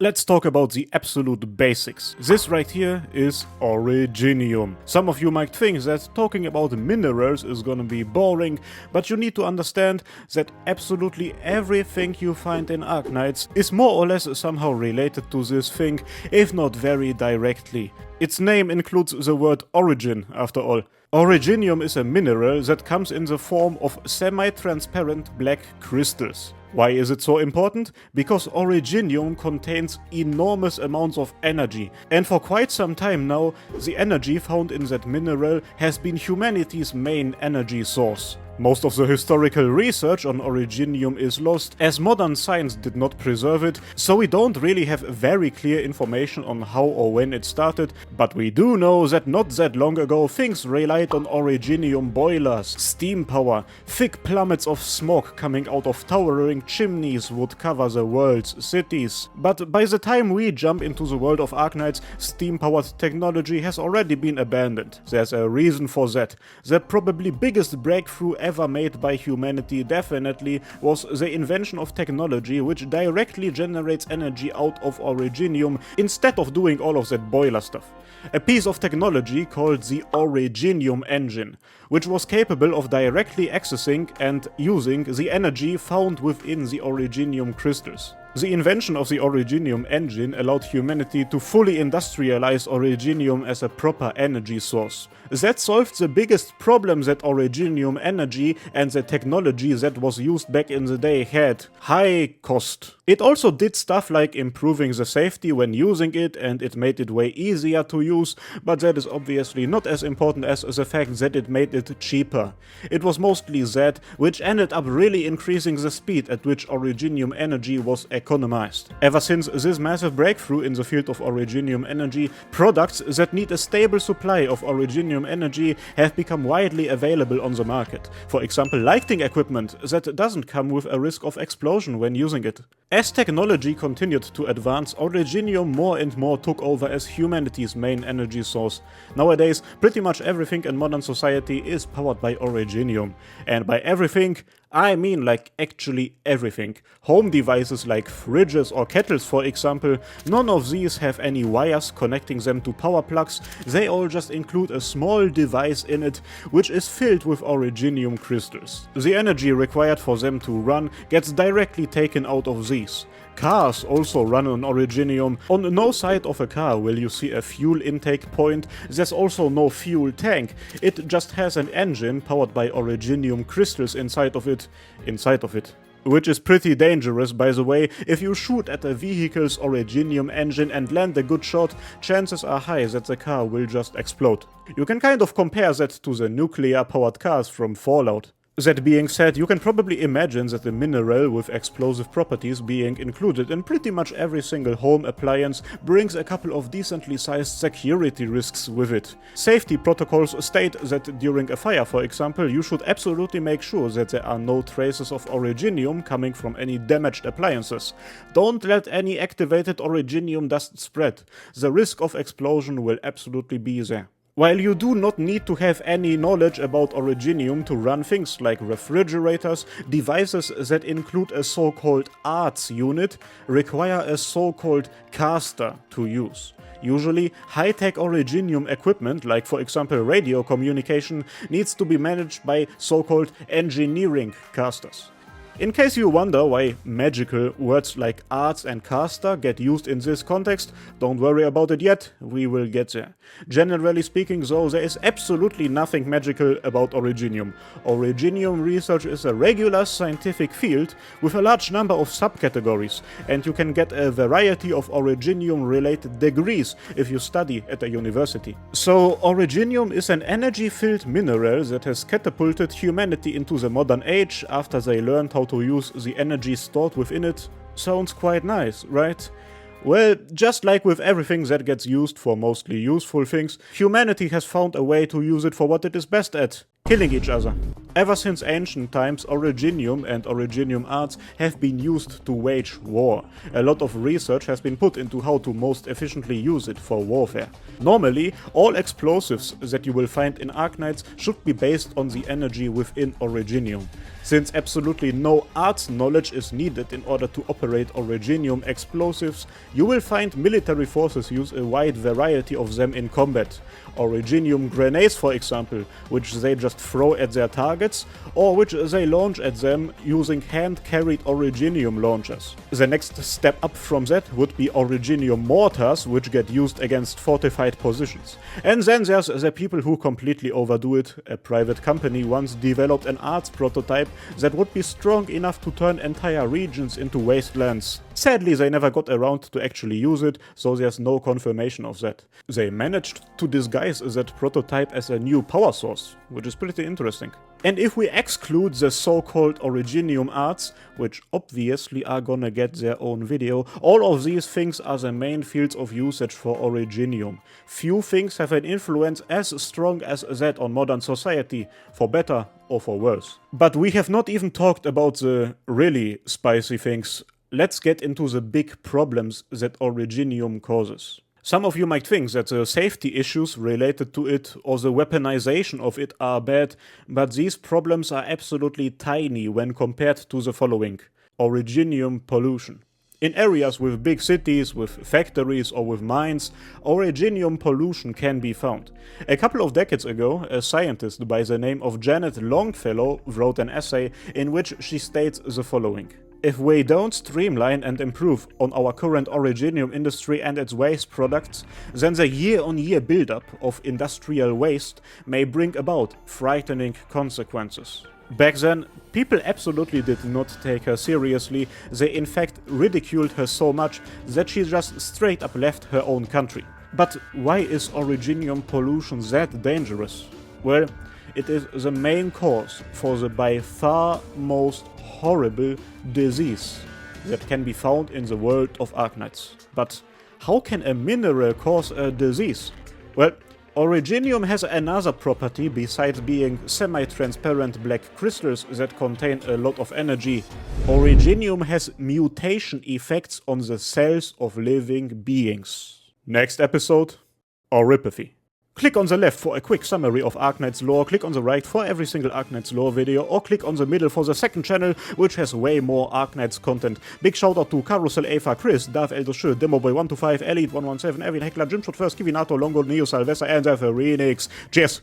Let's talk about the absolute basics. This right here is Originium. Some of you might think that talking about minerals is gonna be boring, but you need to understand that absolutely everything you find in Arknights is more or less somehow related to this thing, if not very directly. Its name includes the word origin, after all. Originium is a mineral that comes in the form of semi-transparent black crystals. Why is it so important? Because Originium contains enormous amounts of energy, and for quite some time now, the energy found in that mineral has been humanity's main energy source. Most of the historical research on Originium is lost, as modern science did not preserve it, so we don't really have very clear information on how or when it started, but we do know that not that long ago things relied on Originium boilers, steam power, thick plummets of smoke coming out of towering chimneys would cover the world's cities. But by the time we jump into the world of Arknights, steam-powered technology has already been abandoned. There's a reason for that. The probably biggest breakthrough ever made by humanity definitely was the invention of technology which directly generates energy out of Originium instead of doing all of that boiler stuff. A piece of technology called the Originium engine, which was capable of directly accessing and using the energy found within the Originium crystals. The invention of the Originium engine allowed humanity to fully industrialize Originium as a proper energy source. That solved the biggest problem that Originium energy and the technology that was used back in the day had: high cost. It also did stuff like improving the safety when using it, and it made it way easier to use, but that is obviously not as important as the fact that it made it cheaper. It was mostly that which ended up really increasing the speed at which Originium energy was economized. Ever since this massive breakthrough in the field of Originium energy, products that need a stable supply of Originium energy have become widely available on the market. For example, lighting equipment that doesn't come with a risk of explosion when using it. As technology continued to advance, Originium more and more took over as humanity's main energy source. Nowadays, pretty much everything in modern society is powered by Originium. And by everything, I mean like actually everything. Home devices like fridges or kettles, for example, none of these have any wires connecting them to power plugs. They all just include a small device in it which is filled with Originium crystals. The energy required for them to run gets directly taken out of these. Cars also run on Originium. On no side of a car will you see a fuel intake point. There's also no fuel tank. It just has an engine powered by Originium crystals inside of it. Which is pretty dangerous, by the way. If you shoot at a vehicle's Originium engine and land a good shot, chances are high that the car will just explode. You can kind of compare that to the nuclear-powered cars from Fallout. That being said, you can probably imagine that a mineral with explosive properties being included in pretty much every single home appliance brings a couple of decently sized security risks with it. Safety protocols state that during a fire, for example, you should absolutely make sure that there are no traces of Originium coming from any damaged appliances. Don't let any activated Originium dust spread. The risk of explosion will absolutely be there. While you do not need to have any knowledge about Originium to run things like refrigerators, devices that include a so-called arts unit require a so-called caster to use. Usually, high-tech Originium equipment, like for example radio communication, needs to be managed by so-called engineering casters. In case you wonder why magical words like arts and caster get used in this context, don't worry about it yet, we will get there. Generally speaking though, there is absolutely nothing magical about Originium. Originium research is a regular scientific field with a large number of subcategories, and you can get a variety of Originium related degrees if you study at a university. So Originium is an energy-filled mineral that has catapulted humanity into the modern age after they learned how to use the energy stored within it. Sounds quite nice, right? Well, just like with everything that gets used for mostly useful things, humanity has found a way to use it for what it is best at: killing each other. Ever since ancient times, Originium and Originium arts have been used to wage war. A lot of research has been put into how to most efficiently use it for warfare. Normally, all explosives that you will find in Arknights should be based on the energy within Originium. Since absolutely no arts knowledge is needed in order to operate Originium explosives, you will find military forces use a wide variety of them in combat. Originium grenades, for example, which they just throw at their targets, or which they launch at them using hand-carried Originium launchers. The next step up from that would be Originium mortars, which get used against fortified positions. And then there's the people who completely overdo it. A private company once developed an arts prototype that would be strong enough to turn entire regions into wastelands. Sadly, they never got around to actually use it, so there's no confirmation of that. They managed to disguise that prototype as a new power source, which is pretty interesting. And if we exclude the so-called Originium arts, which obviously are gonna get their own video, all of these things are the main fields of usage for Originium. Few things have an influence as strong as that on modern society, for better or for worse. But we have not even talked about the really spicy things. Let's get into the big problems that Originium causes. Some of you might think that the safety issues related to it or the weaponization of it are bad, but these problems are absolutely tiny when compared to the following: Originium pollution. In areas with big cities, with factories or with mines, Originium pollution can be found. A couple of decades ago, a scientist by the name of Janet Longfellow wrote an essay in which she states the following: if we don't streamline and improve on our current Originium industry and its waste products, then the year-on-year buildup of industrial waste may bring about frightening consequences. Back then, people absolutely did not take her seriously. They in fact ridiculed her so much that she just straight up left her own country. But why is Originium pollution that dangerous? Well, it is the main cause for the by far most horrible disease that can be found in the world of Arknights. But how can a mineral cause a disease? Well, Originium has another property besides being semi-transparent black crystals that contain a lot of energy. Originium has mutation effects on the cells of living beings. Next episode, Oripathy. Click on the left for a quick summary of Arknights Lore, click on the right for every single Arknights Lore video, or click on the middle for the second channel, which has way more Arknights content. Big shout out to Carousel Ava, Chris, Darth Elder Demoboy125, Elite117, Evin Heckler, Jimshot First, Kivinato, Longo, Neo Salvesa, and the Phoenix. Cheers!